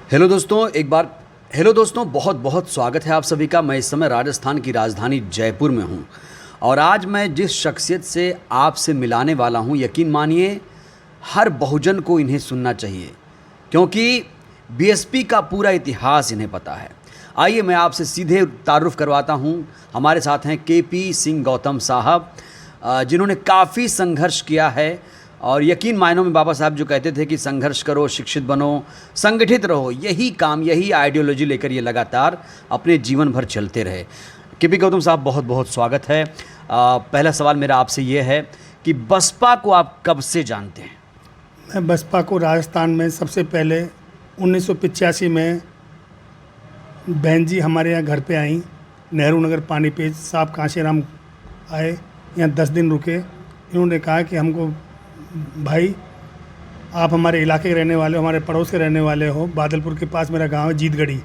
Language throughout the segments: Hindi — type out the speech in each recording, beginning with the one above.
हेलो दोस्तों, बहुत बहुत स्वागत है आप सभी का। मैं इस समय राजस्थान की राजधानी जयपुर में हूँ और आज मैं जिस शख्सियत से आपसे मिलाने वाला हूँ, यकीन मानिए हर बहुजन को इन्हें सुनना चाहिए, क्योंकि बीएसपी का पूरा इतिहास इन्हें पता है। आइए मैं आपसे सीधे तारुफ करवाता हूँ। हमारे साथ हैं केपी सिंह गौतम साहब, जिन्होंने काफ़ी संघर्ष किया है और यकीन मायनों में बाबा साहब जो कहते थे कि संघर्ष करो, शिक्षित बनो, संगठित रहो, यही काम, यही आइडियोलॉजी लेकर ये लगातार अपने जीवन भर चलते रहे। केपी गौतम साहब, बहुत बहुत स्वागत है। पहला सवाल मेरा आपसे ये है कि बसपा को आप कब से जानते हैं? मैं बसपा को राजस्थान में सबसे पहले 1985 में बहन जी हमारे यहाँ घर पे आई, नेहरू नगर पानीपत। साहब कांशीराम आए, यहाँ 10 दिन रुके। इन्होंने कहा कि हमको, भाई आप हमारे इलाके के रहने वाले हो, हमारे पड़ोस के रहने वाले हो। बादलपुर के पास मेरा गांव है, जीतगढ़ी,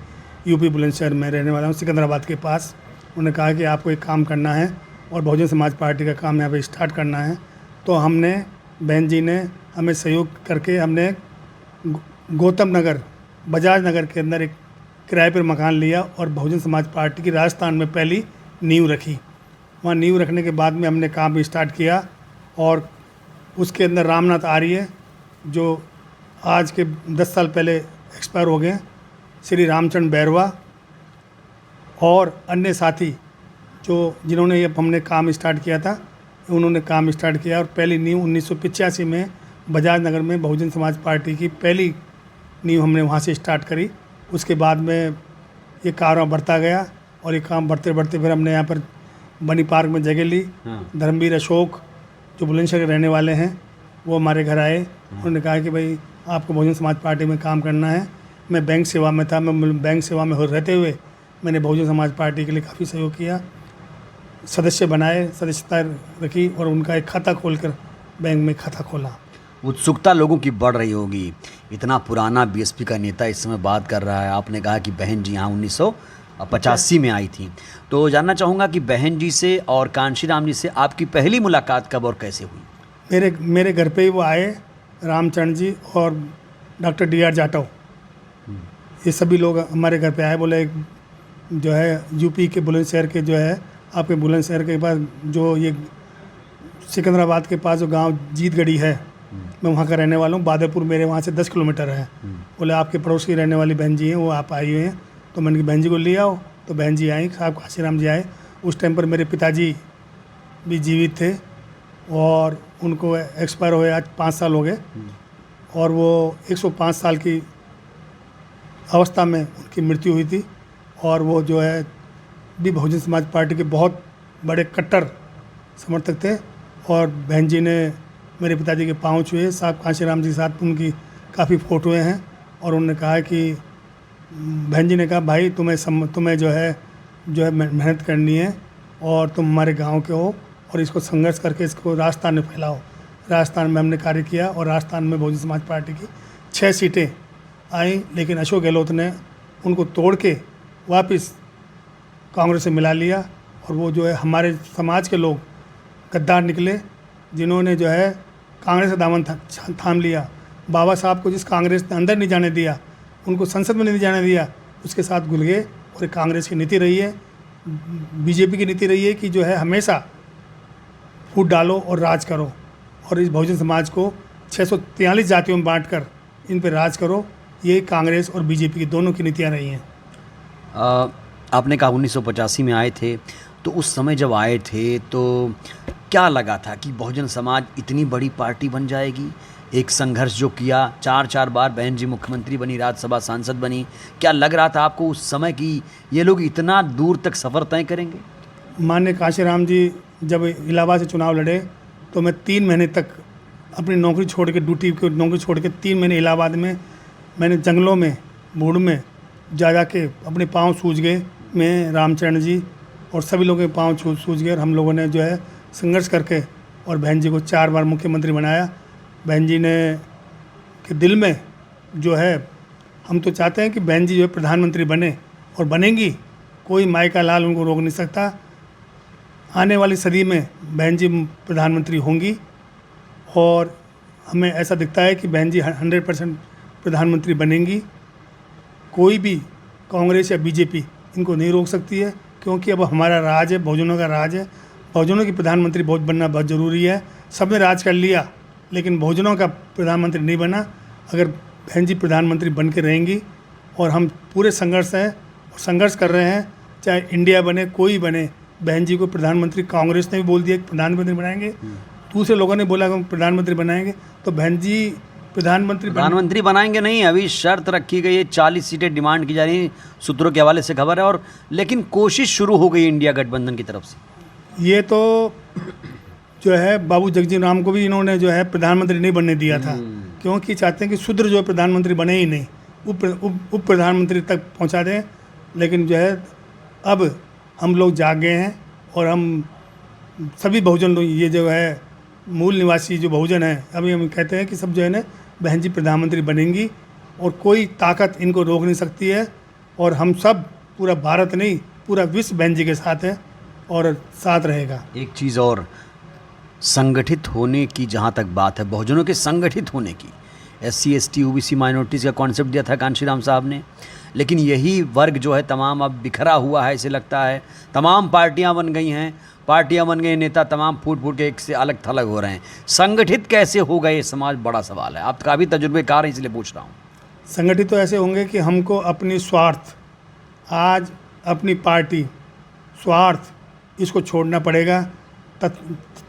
यूपी बुलंदशहर में रहने वाला हूँ, सिकंदराबाद के पास। उन्होंने कहा कि आपको एक काम करना है और बहुजन समाज पार्टी का काम यहाँ पे स्टार्ट करना है। तो हमने, बहन जी ने हमें सहयोग करके हमने गौतम नगर, बजाज नगर के अंदर एक किराए पर मकान लिया और बहुजन समाज पार्टी की राजस्थान में पहली नींव रखी। वहाँ नींव रखने के बाद में हमने काम स्टार्ट किया और उसके अंदर रामनाथ आर्य, जो आज के 10 साल पहले एक्सपायर हो गए, श्री रामचंद्र बैरवा और अन्य साथी जो जिन्होंने ये हमने काम स्टार्ट किया था, उन्होंने काम स्टार्ट किया। और पहली नींव 1985 में बजाज नगर में बहुजन समाज पार्टी की पहली नींव हमने वहाँ से स्टार्ट करी। उसके बाद में ये कारवां बढ़ता गया और ये काम बढ़ते बढ़ते फिर हमने यहाँ पर बनी पार्क में जगह ली। धर्मवीर अशोक जो बुलंदशहर के रहने वाले हैं, वो हमारे घर आए। उन्होंने कहा कि भाई आपको बहुजन समाज पार्टी में काम करना है। मैं बैंक सेवा में था, मैं बैंक सेवा में रहते हुए मैंने बहुजन समाज पार्टी के लिए काफ़ी सहयोग किया। सदस्य बनाए, सदस्यता रखी और उनका एक खाता खोलकर बैंक में खाता खोला। उत्सुकता लोगों की बढ़ रही होगी। इतना पुराना बीएसपी का नेता इस समय बात कर रहा है। आपने कहा कि बहन जी यहाँ 1985 में आई थी, तो जानना चाहूँगा कि बहन जी से और कांशीराम जी से आपकी पहली मुलाकात कब और कैसे हुई? मेरे घर पे ही वो आए, रामचंद्र जी और डॉक्टर DR जाटव, ये सभी लोग हमारे घर पे आए। बोले जो है यूपी के बुलंदशहर के, जो है आपके बुलंदशहर के पास जो ये सिकंदराबाद के पास जो गांव जीतगढ़ी है, मैं वहाँ का रहने वाला हूँ। बादलपुर मेरे वहाँ से 10 किलोमीटर है। बोले आपके पड़ोस की रहने वाली बहन जी हैं, वो आप आई हुए हैं। तो मैंने बहन जी को ले आओ, तो बहन जी आई, साहब कांशीराम जी आए। उस टाइम पर मेरे पिताजी भी जीवित थे और उनको एक्सपायर हुए आज 5 साल हो गए और वो 105 साल की अवस्था में उनकी मृत्यु हुई थी। और वो जो है भी बहुजन समाज पार्टी के बहुत बड़े कट्टर समर्थक थे और बहन जी ने मेरे पिताजी के पाँव छुए। साहब कांशीराम जी के साथ उनकी काफ़ी फ़ोटोएँ हैं और उन्होंने कहा कि, बहन जी ने कहा भाई तुम्हें जो है मेहनत करनी है और तुम हमारे गांव के हो और इसको संघर्ष करके इसको राजस्थान में फैलाओ। राजस्थान में हमने कार्य किया और राजस्थान में बहुजन समाज पार्टी की 6 सीटें आई, लेकिन अशोक गहलोत ने उनको तोड़ के वापस कांग्रेस से मिला लिया। और वो जो है हमारे समाज के लोग गद्दार निकले, जिन्होंने जो है कांग्रेस का दामन थाम लिया। बाबा साहब को जिस कांग्रेस ने अंदर नहीं जाने दिया, उनको संसद में नहीं जाने दिया, उसके साथ घुल गए। और कांग्रेस की नीति रही है, बीजेपी की नीति रही है कि जो है हमेशा फूट डालो और राज करो और इस बहुजन समाज को 643 जातियों में बांटकर इन पर राज करो। ये कांग्रेस और बीजेपी की दोनों की नीतियाँ रही हैं। आपने कहा 1985 में आए थे, तो उस समय जब आए थे तो क्या लगा था कि बहुजन समाज इतनी बड़ी पार्टी बन जाएगी? एक संघर्ष जो किया, 4 बार बहन जी मुख्यमंत्री बनी, राज्यसभा सांसद बनी, क्या लग रहा था आपको उस समय कि ये लोग इतना दूर तक सफ़र तय करेंगे? माननीय कांशीराम जी जब इलाहाबाद से चुनाव लड़े तो मैं 3 महीने तक अपनी नौकरी छोड़ के, ड्यूटी की नौकरी छोड़ के 3 महीने इलाहाबाद में मैंने जंगलों में, भूड़ में जा के अपने पाँव सूज गए। मैं, रामचंद्र जी और सभी लोगों के पाँव सूज गए और हम लोगों ने जो है संघर्ष करके और बहन जी को 4 बार मुख्यमंत्री बनाया। बहन जी ने के दिल में जो है, हम तो चाहते हैं कि बहन जी जो है प्रधानमंत्री बने और बनेंगी, कोई माई का लाल उनको रोक नहीं सकता। आने वाली सदी में बहन जी प्रधानमंत्री होंगी और हमें ऐसा दिखता है कि बहन जी 100% प्रधानमंत्री बनेंगी। कोई भी कांग्रेस या बीजेपी इनको नहीं रोक सकती है, क्योंकि अब हमारा राज है, बहुजनों का राज है। बहुजनों की प्रधानमंत्री बहुत बनना बहुत ज़रूरी है। सबने राज कर लिया लेकिन बहुजनों का प्रधानमंत्री नहीं बना। अगर बहन जी प्रधानमंत्री बन के रहेंगी और हम पूरे संघर्ष कर रहे हैं, चाहे इंडिया बने कोई बने, बहन जी को प्रधानमंत्री, कांग्रेस ने भी बोल दिया कि प्रधानमंत्री बनाएंगे, दूसरे लोगों ने बोला कि हम प्रधानमंत्री बनाएंगे, तो बहन जी प्रधानमंत्री बनाएंगे नहीं। अभी शर्त रखी गई है, 40 सीटें डिमांड की जा रही हैं, सूत्रों के हवाले से खबर है। और लेकिन कोशिश शुरू हो गई इंडिया गठबंधन की तरफ से। ये तो जो है बाबू जगजीवन राम को भी इन्होंने जो है प्रधानमंत्री नहीं बनने दिया था, क्योंकि चाहते हैं कि शूद्र जो है प्रधानमंत्री बने ही नहीं, उप प्रधानमंत्री तक पहुंचा दें। लेकिन जो है अब हम लोग जाग गए हैं और हम सभी बहुजन लोग, ये जो है मूल निवासी जो बहुजन है, अभी हम कहते हैं कि सब जो है ना बहन जी प्रधानमंत्री बनेंगी और कोई ताकत इनको रोक नहीं सकती है। और हम सब, पूरा भारत नहीं पूरा विश्व बहन जी के साथ है और साथ रहेगा। एक चीज़ और, संगठित होने की जहाँ तक बात है, बहुजनों के संगठित होने की, SC ST OBC माइनॉरिटीज़ का कॉन्सेप्ट दिया था कांशीराम साहब ने, लेकिन यही वर्ग जो है तमाम अब बिखरा हुआ है। ऐसे लगता है तमाम पार्टियां बन गई हैं, नेता तमाम फूट फूट के एक से अलग थलग हो रहे हैं। संगठित कैसे होगा ये समाज, बड़ा सवाल है। आप काफ़ी तजुर्बेकार हैं इसलिए पूछ रहा हूँ। संगठित तो ऐसे होंगे कि हमको अपनी स्वार्थ, आज अपनी पार्टी स्वार्थ, इसको छोड़ना पड़ेगा।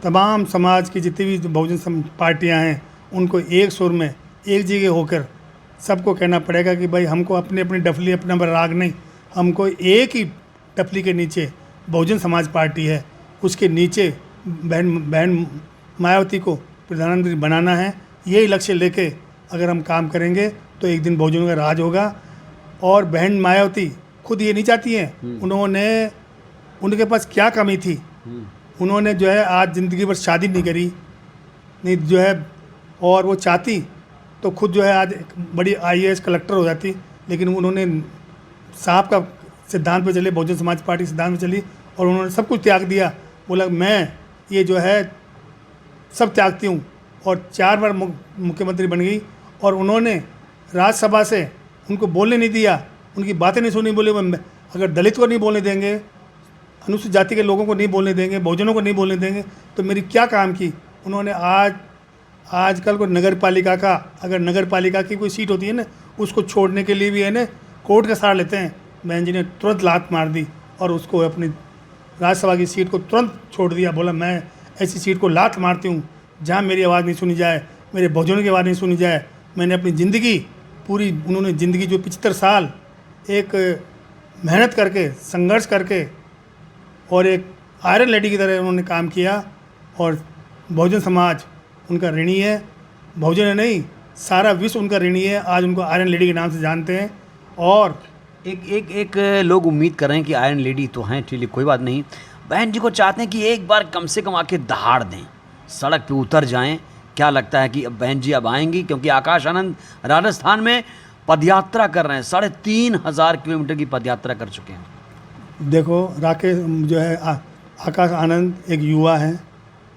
तमाम समाज की जितनी भी बहुजन पार्टियां हैं उनको एक सुर में एक जगह होकर सबको कहना पड़ेगा कि भाई हमको अपनी अपनी डफली, अपना राग नहीं, हमको एक ही डफली के नीचे बहुजन समाज पार्टी है, उसके नीचे बहन मायावती को प्रधानमंत्री बनाना है। यही लक्ष्य लेके अगर हम काम करेंगे तो एक दिन बहुजनों का राज होगा। और बहन मायावती खुद ये नहीं चाहती हैं, उनके पास क्या कमी थी, उन्होंने जो है आज ज़िंदगी भर शादी नहीं करी, नहीं जो है, और वो चाहती तो खुद जो है आज एक बड़ी IAS कलेक्टर हो जाती। लेकिन उन्होंने साहब का सिद्धांत पे चले, बहुजन समाज पार्टी सिद्धांत पे चली और उन्होंने सब कुछ त्याग दिया। बोला मैं ये जो है सब त्यागती हूँ, और 4 बार मुख्यमंत्री बन गई। और उन्होंने राज्यसभा से उनको बोलने नहीं दिया, उनकी बातें नहीं सुनी। बोले अगर दलित को नहीं बोलने देंगे, अनुसूचित जाति के लोगों को नहीं बोलने देंगे, बहुजनों को नहीं बोलने देंगे, तो मेरी क्या काम की। उन्होंने आजकल को नगर पालिका का, अगर नगर पालिका की कोई सीट होती है ना, उसको छोड़ने के लिए भी है ना कोर्ट का सहारा लेते हैं। बहन जी ने तुरंत लात मार दी और उसको अपनी राज्यसभा की सीट को तुरंत छोड़ दिया। बोला मैं ऐसी सीट को लात मारती हूँ जहाँ मेरी आवाज़ नहीं सुनी जाए, मेरे बहुजनों की आवाज़ नहीं सुनी जाए। मैंने अपनी ज़िंदगी पूरी, उन्होंने ज़िंदगी जो 75 साल एक मेहनत करके, संघर्ष करके और एक आयरन लेडी की तरह उन्होंने काम किया, और बहुजन समाज उनका ऋणी है। बहुजन है नहीं, सारा विश्व उनका ऋणी है। आज उनको आयरन लेडी के नाम से जानते हैं। और एक लोग उम्मीद कर रहे हैं कि आयरन लेडी तो हैं, ठीक है, कोई बात नहीं, बहन जी को चाहते हैं कि एक बार कम से कम आके दहाड़ दें, सड़क पे उतर जाएं। क्या लगता है कि अब बहन जी अब आएंगी? क्योंकि आकाश आनंद राजस्थान में पदयात्रा कर रहे हैं, 3,500 किलोमीटर की पदयात्रा कर चुके हैं। देखो राकेश जो है आकाश आनंद एक युवा हैं,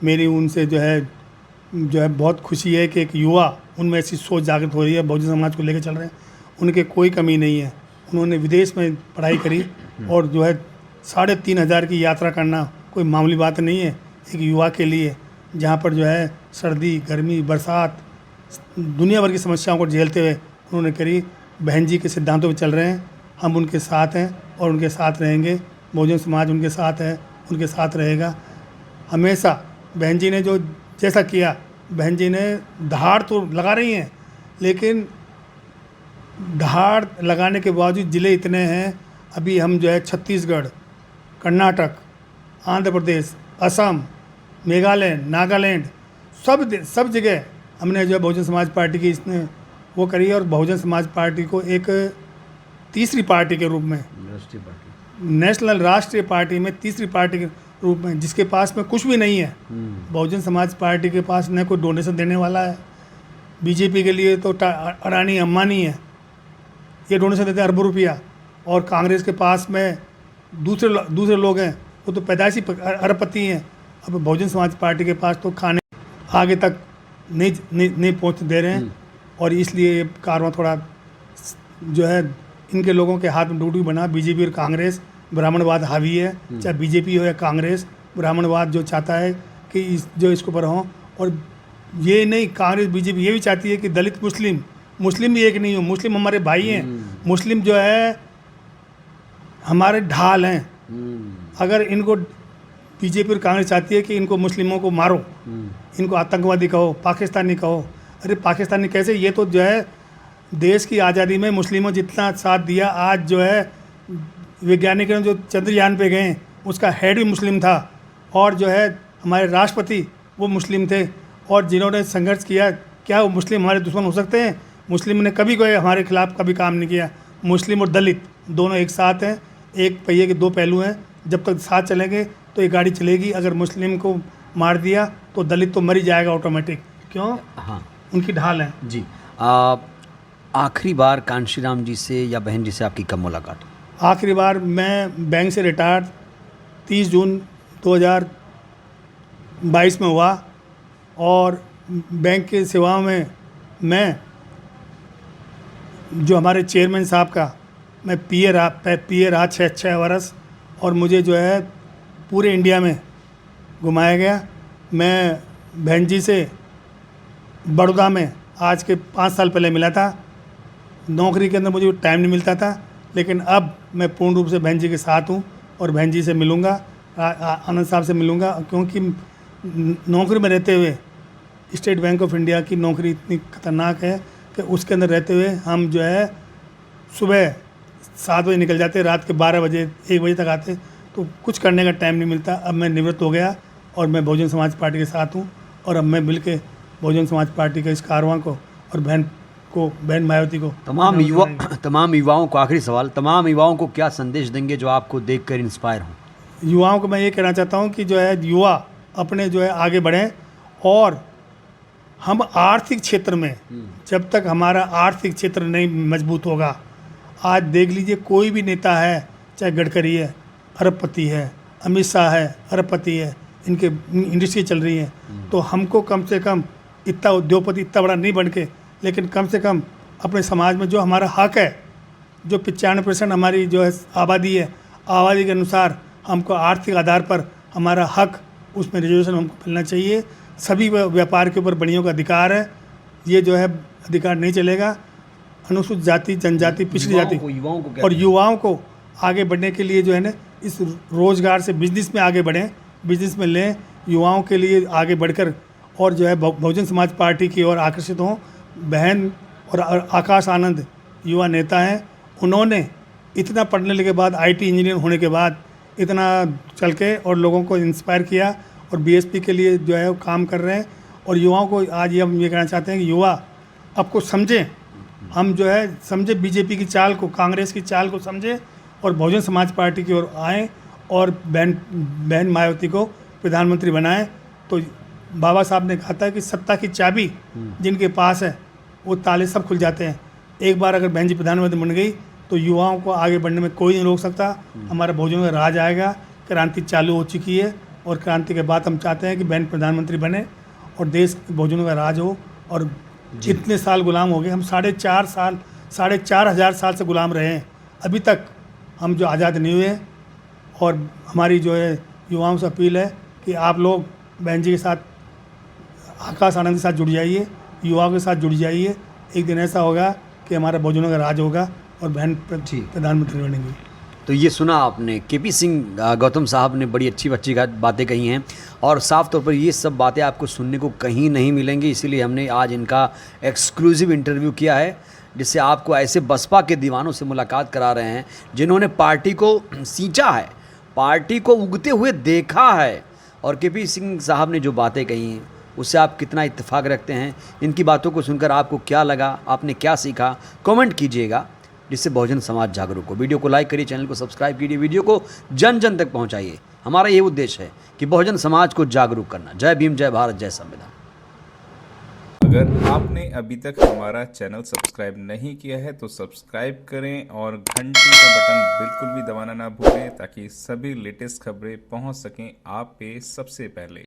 मेरी उनसे जो है बहुत खुशी है कि एक युवा, उनमें ऐसी सोच जागृत हो रही है, बहुजन समाज को लेकर चल रहे हैं। उनके कोई कमी नहीं है, उन्होंने विदेश में पढ़ाई करी और जो है 3,500 की यात्रा करना कोई मामूली बात नहीं है एक युवा के लिए, जहाँ पर जो है सर्दी, गर्मी, बरसात, दुनिया भर की समस्याओं को झेलते हुए उन्होंने करी। बहन जी के सिद्धांतों पर चल रहे हैं, हम उनके साथ हैं और उनके साथ रहेंगे। बहुजन समाज उनके साथ है, उनके साथ रहेगा हमेशा। बहन जी ने जो जैसा किया, बहन जी ने दहाड़ तो लगा रही हैं, लेकिन दहाड़ लगाने के बावजूद ज़िले इतने हैं। अभी हम जो है छत्तीसगढ़, कर्नाटक, आंध्र प्रदेश, असम, मेघालय, नागालैंड, सब जगह हमने जो है बहुजन समाज पार्टी की इसने वो करी है। और बहुजन समाज पार्टी को एक तीसरी पार्टी के रूप में, नेशनल राष्ट्रीय पार्टी में तीसरी पार्टी के रूप में, जिसके पास में कुछ भी नहीं है। बहुजन समाज पार्टी के पास न कोई डोनेशन देने वाला है। बीजेपी के लिए तो अडानी अंबानी है, ये डोनेशन देते हैं अरबों रुपया। और कांग्रेस के पास में दूसरे लोग हैं, वो तो पैदाइशी अरबपति हैं। अब बहुजन समाज पार्टी के पास तो खाने आगे तक नहीं पहुँच दे रहे हैं। और इसलिए कारवां थोड़ा जो है इनके लोगों के हाथ में डूडू बना। बीजेपी और कांग्रेस ब्राह्मणवाद हावी है, चाहे बीजेपी हो या कांग्रेस, ब्राह्मणवाद जो चाहता है कि जो इसके ऊपर हों। और ये नहीं, कांग्रेस बीजेपी ये भी चाहती है कि दलित मुस्लिम भी एक नहीं हो। मुस्लिम हमारे भाई हैं, मुस्लिम जो है हमारे ढाल हैं। अगर इनको बीजेपी और कांग्रेस चाहती है कि इनको मुस्लिमों को मारो, इनको आतंकवादी कहो, पाकिस्तानी कहो। अरे पाकिस्तानी कैसे? ये तो जो है देश की आज़ादी में मुस्लिमों जितना साथ दिया। आज जो है वैज्ञानिक जो चंद्रयान पे गए उसका हेड भी मुस्लिम था, और जो है हमारे राष्ट्रपति वो मुस्लिम थे, और जिन्होंने संघर्ष किया, क्या वो मुस्लिम हमारे दुश्मन हो सकते हैं? मुस्लिम ने कभी कोई हमारे खिलाफ कभी काम नहीं किया। मुस्लिम और दलित दोनों एक साथ हैं, एक पहिए के दो पहलू हैं। जब तक साथ चलेंगे तो ये गाड़ी चलेगी। अगर मुस्लिम को मार दिया तो दलित तो मर ही जाएगा ऑटोमेटिक। क्यों? हाँ उनकी ढाल है। जी। आखिरी बार कांशीराम जी से या बहन जी से आपकी कब मुलाकात हुई? आखिरी बार मैं बैंक से रिटायर 30 जून 2022 में हुआ, और बैंक की सेवाओं में मैं जो हमारे चेयरमैन साहब का मैं पीए रहा 6 वर्ष, और मुझे जो है पूरे इंडिया में घुमाया गया। मैं बहन जी से बड़ौदा में आज के 5 साल पहले मिला था। नौकरी के अंदर मुझे टाइम नहीं मिलता था, लेकिन अब मैं पूर्ण रूप से बहन जी के साथ हूँ, और बहन जी से मिलूँगा, आनंद साहब से मिलूँगा। क्योंकि नौकरी में रहते हुए स्टेट बैंक ऑफ इंडिया की नौकरी इतनी खतरनाक है कि उसके अंदर रहते हुए हम जो है सुबह 7 बजे निकल जाते, रात के 12 बजे 1 बजे तक आते, तो कुछ करने का टाइम नहीं मिलता। अब मैं निवृत्त हो गया और मैं बहुजन समाज पार्टी के साथ हूँ, और अब मैं मिल के बहुजन समाज पार्टी के इस कारवां को और बहन मायावती को तमाम युवाओं को आखिरी सवाल, तमाम युवाओं को क्या संदेश देंगे जो आपको देखकर इंस्पायर हों? युवाओं को मैं ये कहना चाहता हूँ कि जो है युवा अपने जो है आगे बढ़ें, और हम आर्थिक क्षेत्र में जब तक हमारा आर्थिक क्षेत्र नहीं मजबूत होगा, आज देख लीजिए कोई भी नेता है, चाहे गडकरी है अरबपति है, अमित शाह है अरबपति है, इनके इंडस्ट्री चल रही है, तो हमको कम से कम इतना उद्योगपति इतना बड़ा नहीं बन के, लेकिन कम से कम अपने समाज में जो हमारा हक है, जो 95% हमारी जो है आबादी है, आबादी के अनुसार हमको आर्थिक आधार पर हमारा हक, उसमें रिजर्वेशन हमको मिलना चाहिए। सभी व्यापार के ऊपर बड़ियों का अधिकार है, ये जो है अधिकार नहीं चलेगा। अनुसूचित जाति, जनजाति, पिछड़ी जाति और युवाओं को आगे बढ़ने के लिए जो है ना, इस रोज़गार से बिजनेस में आगे बढ़ें, बिजनेस में लें, युवाओं के लिए आगे बढ़कर, और जो है बहुजन समाज पार्टी की ओर आकर्षित हों। बहन और आकाश आनंद युवा नेता हैं, उन्होंने इतना पढ़ने के बाद, आईटी इंजीनियर होने के बाद इतना चल के और लोगों को इंस्पायर किया, और बीएसपी के लिए जो है वो काम कर रहे हैं। और युवाओं को आज ये हम ये कहना चाहते हैं कि युवा अब को समझें, हम जो है समझे बीजेपी की चाल को, कांग्रेस की चाल को समझें, और बहुजन समाज पार्टी की ओर आएँ, और बहन मायावती को प्रधानमंत्री बनाएं। तो बाबा साहब ने कहा था कि सत्ता की चाबी जिनके पास है वो ताले सब खुल जाते हैं। एक बार अगर बहन जी प्रधानमंत्री बन गई तो युवाओं को आगे बढ़ने में कोई नहीं रोक सकता। हमारा बहुजनों का राज आएगा, क्रांति चालू हो चुकी है, और क्रांति के बाद हम चाहते हैं कि बहन प्रधानमंत्री बने और देश बहुजनों का राज हो। और जितने साल गुलाम हो गए, हम 4,500 साल से गुलाम रहे हैं, अभी तक हम जो आज़ाद नहीं हुए। और हमारी जो है युवाओं से अपील है कि आप लोग बहन जी के साथ, आकाश आनंद के साथ जुड़ जाइए, युवाओं के साथ जुड़ जाइए। एक दिन ऐसा होगा कि हमारा बहुजनों का राज होगा और बहन प्रधानमंत्री बनेंगी। तो ये सुना आपने, केपी सिंह गौतम साहब ने बड़ी अच्छी बातें कही हैं, और साफ तौर पर ये सब बातें आपको सुनने को कहीं नहीं मिलेंगी। इसीलिए हमने आज इनका एक्सक्लूसिव इंटरव्यू किया है, जिससे आपको ऐसे बसपा के दीवानों से मुलाकात करा रहे हैं जिन्होंने पार्टी को सींचा है, पार्टी को उगते हुए देखा है। और केपी सिंह साहब ने जो बातें कही हैं उससे आप कितना इत्तेफाक रखते हैं, इनकी बातों को सुनकर आपको क्या लगा, आपने क्या सीखा, कमेंट कीजिएगा, जिससे बहुजन समाज जागरूक हो। वीडियो को लाइक करिए, चैनल को सब्सक्राइब कीजिए, वीडियो को जन जन तक पहुंचाइए। हमारा ये उद्देश्य है कि बहुजन समाज को जागरूक करना। जय भीम, जय भारत, जय संविधान। अगर आपने अभी तक हमारा चैनल सब्सक्राइब नहीं किया है तो सब्सक्राइब करें, और घंटी का बटन बिल्कुल भी दबाना ना भूलें, ताकि सभी लेटेस्ट खबरें पहुंच सकें आप पे सबसे पहले।